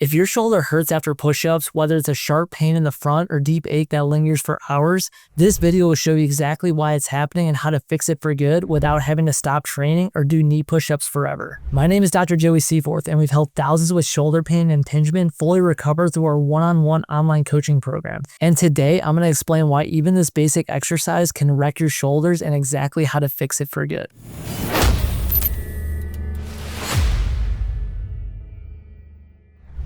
If your shoulder hurts after push-ups, whether it's a sharp pain in the front or deep ache that lingers for hours, this video will show you exactly why it's happening and how to fix it for good without having to stop training or do knee push-ups forever. My name is Dr. Joey Seyforth, and we've helped thousands with shoulder pain and impingement fully recover through our one-on-one online coaching program. And today, I'm going to explain why even this basic exercise can wreck your shoulders and exactly how to fix it for good.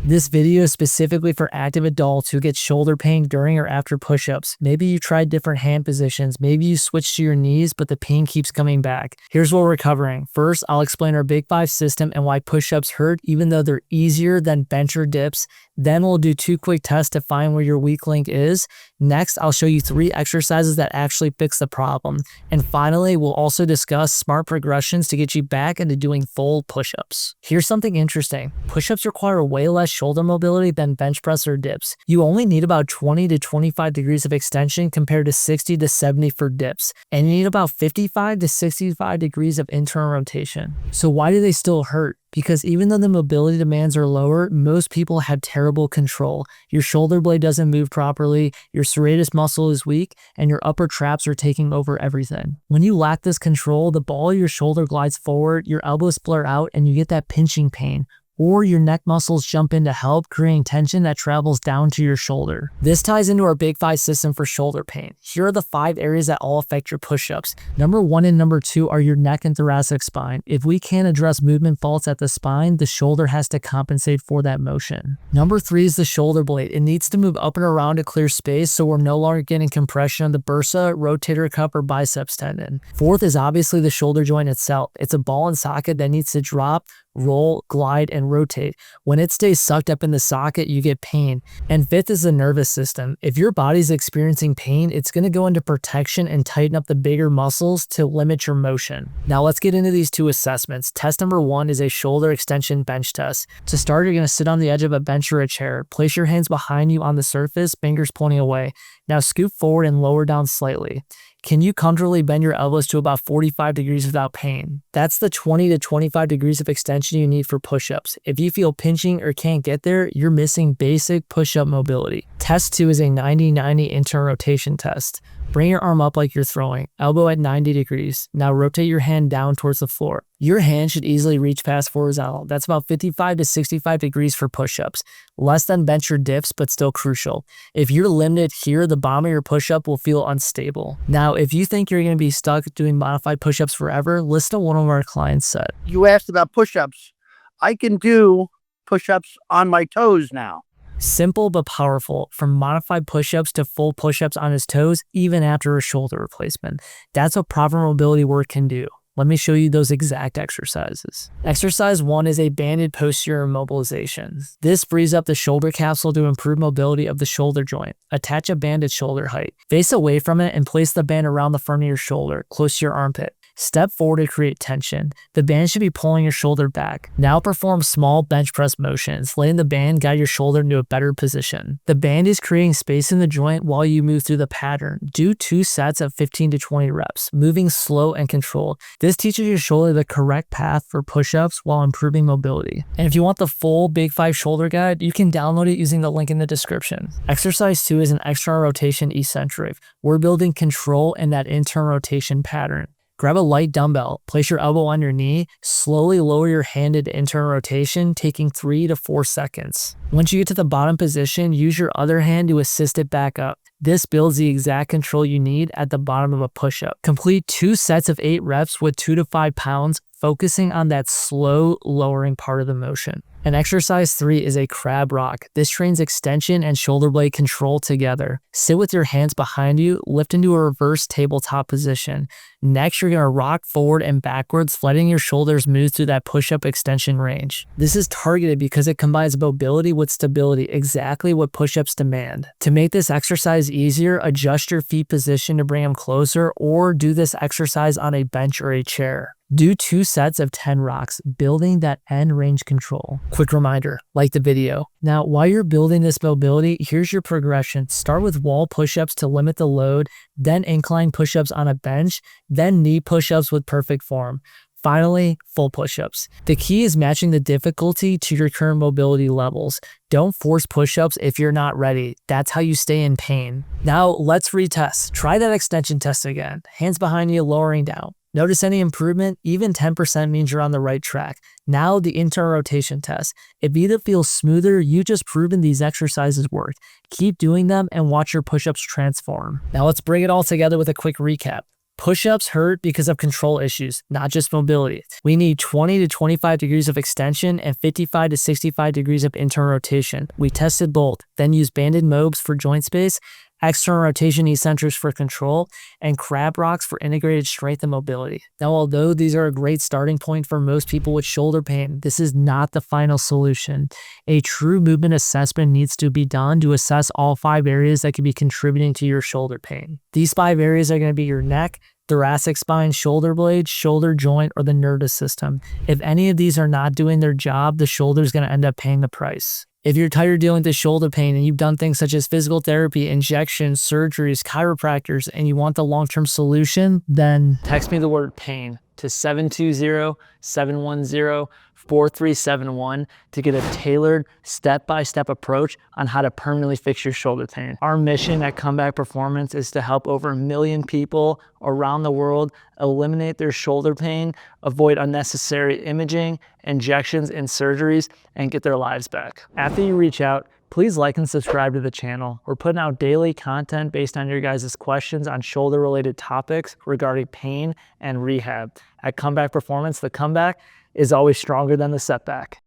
This video is specifically for active adults who get shoulder pain during or after push-ups. Maybe you tried different hand positions, maybe you switched to your knees, but the pain keeps coming back. Here's what we're covering. First, I'll explain our Big 5 system and why push-ups hurt even though they're easier than bench or dips. Then we'll do 2 quick tests to find where your weak link is. Next, I'll show you 3 exercises that actually fix the problem. And finally, we'll also discuss smart progressions to get you back into doing full push-ups. Here's something interesting. Push-ups require way less shoulder mobility than bench press or dips. You only need about 20 to 25 degrees of extension compared to 60 to 70 for dips. And you need about 55 to 65 degrees of internal rotation. So why do they still hurt? Because even though the mobility demands are lower, most people have terrible control. Your shoulder blade doesn't move properly, your serratus muscle is weak, and your upper traps are taking over everything. When you lack this control, the ball of your shoulder glides forward, your elbows blur out, and you get that pinching pain. Or your neck muscles jump in to help, creating tension that travels down to your shoulder. This ties into our Big 5 system for shoulder pain. Here are the 5 areas that all affect your push-ups. Number 1 and number 2 are your neck and thoracic spine. If we can't address movement faults at the spine, the shoulder has to compensate for that motion. Number 3 is the shoulder blade. It needs to move up and around to clear space so we're no longer getting compression on the bursa, rotator cuff, or biceps tendon. 4th is obviously the shoulder joint itself. It's a ball and socket that needs to drop, roll, glide, and rotate. When it stays sucked up in the socket, you get pain. And 5th is the nervous system. If your body's experiencing pain, it's going to go into protection and tighten up the bigger muscles to limit your motion. Now let's get into these 2 assessments. Test number 1 is a shoulder extension bench test. To start, you're going to sit on the edge of a bench or a chair. Place your hands behind you on the surface, fingers pointing away. Now scoop forward and lower down slightly. Can you comfortably bend your elbows to about 45 degrees without pain? That's the 20 to 25 degrees of extension you need for push-ups. If you feel pinching or can't get there, you're missing basic push-up mobility. Test 2 is a 90-90 internal rotation test. Bring your arm up like you're throwing, elbow at 90 degrees. Now rotate your hand down towards the floor. Your hand should easily reach past horizontal. That's about 55 to 65 degrees for push-ups. Less than bench or dips, but still crucial. If you're limited here, the bottom of your push-up will feel unstable. Now, if you think you're going to be stuck doing modified push-ups forever, listen to one of our clients said. You asked about push-ups. I can do push-ups on my toes now. Simple but powerful, from modified push-ups to full push-ups on his toes, even after a shoulder replacement. That's what proper mobility work can do. Let me show you those exact exercises. Exercise 1 is a banded posterior immobilization. This frees up the shoulder capsule to improve mobility of the shoulder joint. Attach a band at shoulder height. Face away from it and place the band around the front of your shoulder, close to your armpit. Step forward to create tension. The band should be pulling your shoulder back. Now perform small bench press motions, letting the band guide your shoulder into a better position. The band is creating space in the joint while you move through the pattern. Do 2 sets of 15 to 20 reps, moving slow and controlled. This teaches your shoulder the correct path for push-ups while improving mobility. And if you want the full Big 5 shoulder guide, you can download it using the link in the description. Exercise 2 is an external rotation eccentric. We're building control in that internal rotation pattern. Grab a light dumbbell, place your elbow on your knee, slowly lower your hand into internal rotation, taking 3 to 4 seconds. Once you get to the bottom position, use your other hand to assist it back up. This builds the exact control you need at the bottom of a push-up. Complete 2 sets of 8 reps with 2 to 5 pounds, focusing on that slow lowering part of the motion. And exercise 3 is a crab rock. This trains extension and shoulder blade control together. Sit with your hands behind you, lift into a reverse tabletop position. Next, you're going to rock forward and backwards, letting your shoulders move through that push-up extension range. This is targeted because it combines mobility with stability, exactly what push-ups demand. To make this exercise easier, adjust your feet position to bring them closer, or do this exercise on a bench or a chair. Do 2 sets of 10 rocks, building that end range control. Quick reminder, like the video. Now, while you're building this mobility, here's your progression. Start with wall push-ups to limit the load, then incline push-ups on a bench, then knee push-ups with perfect form. Finally, full push-ups. The key is matching the difficulty to your current mobility levels. Don't force push-ups if you're not ready. That's how you stay in pain. Now let's retest. Try that extension test again. Hands behind you, lowering down. Notice any improvement? Even 10% means you're on the right track. Now the internal rotation test. If either feels smoother, you just proven these exercises work. Keep doing them and watch your push-ups transform. Now let's bring it all together with a quick recap. Push-ups hurt because of control issues, not just mobility. We need 20 to 25 degrees of extension and 55 to 65 degrees of internal rotation. We tested both, then used banded mobs for joint space, external rotation eccentrics for control, and crab rocks for integrated strength and mobility. Now, although these are a great starting point for most people with shoulder pain, this is not the final solution. A true movement assessment needs to be done to assess all 5 areas that could be contributing to your shoulder pain. These 5 areas are going to be your neck, thoracic spine, shoulder blade, shoulder joint, or the nervous system. If any of these are not doing their job, the shoulder is going to end up paying the price. If you're tired of dealing with the shoulder pain and you've done things such as physical therapy, injections, surgeries, chiropractors, and you want the long-term solution, then text me the word pain to 720-710-4371 to get a tailored step-by-step approach on how to permanently fix your shoulder pain. Our mission at Comeback Performance is to help over 1 million people around the world eliminate their shoulder pain, avoid unnecessary imaging, injections, and surgeries, and get their lives back. After you reach out, please like and subscribe to the channel. We're putting out daily content based on your guys' questions on shoulder-related topics regarding pain and rehab. At Comeback Performance, the comeback is always stronger than the setback.